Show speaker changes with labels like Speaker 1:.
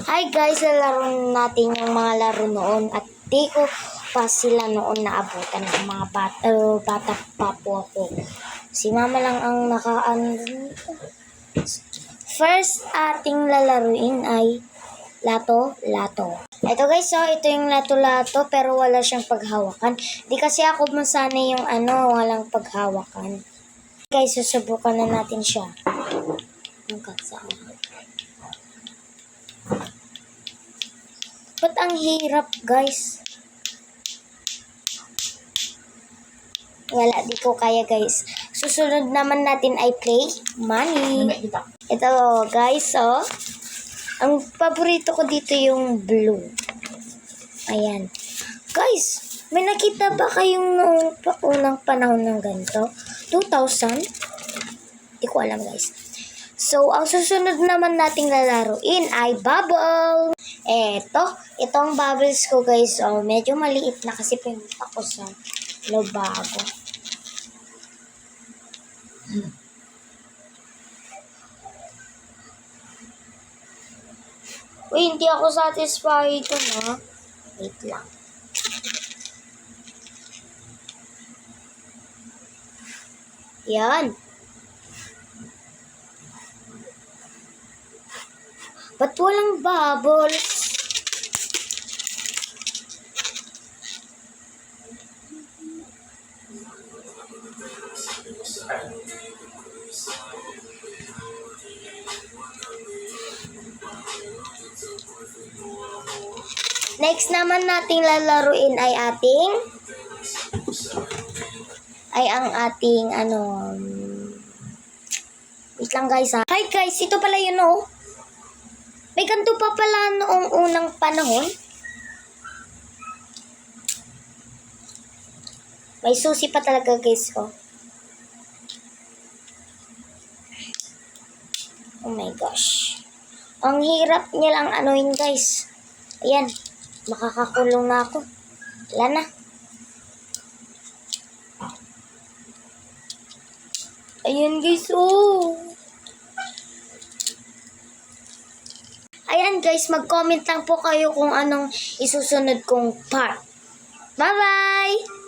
Speaker 1: Hi guys, lalaro natin yung mga laro noon at di ko pa sila noon naabutan ng mga bata pa po ako. Si mama lang ang First ating lalaruin ay lato-lato. Ito guys, so ito yung lato-lato pero wala siyang paghawakan. Di kasi ako masanay yung walang paghawakan. Guys, susubukan na natin siya. Hanggang saan? Ba't ang hirap, guys? Wala, di ko kaya, guys. Susunod naman natin ay play money. Ito, guys, oh. Ang paborito ko dito yung blue. Ayan. Guys, may nakita ba kayong noong unang panahon ng ganito? 2000? Di ko alam, guys. So, ang susunod naman nating lalaruin ay bubble. Ito ang bubbles ko, guys. Oh, medyo maliit na kasi pinunta ko sa Lobago. Uy, hindi ako satisfied ito na. Wait lang. Yan. Ba't walang bubbles? Next naman nating lalaruin ay ang ating wait lang guys ha. Hi guys, ito pala yun oh. May ganito pa pala noong unang panahon. May susi pa talaga guys oh. Oh my gosh. Ang hirap niya lang anuin guys. Ayan. Makakakulong na ako. Wala na. Ayan guys, oh. Ayan guys, mag-comment lang po kayo kung anong isusunod kong part. Bye-bye!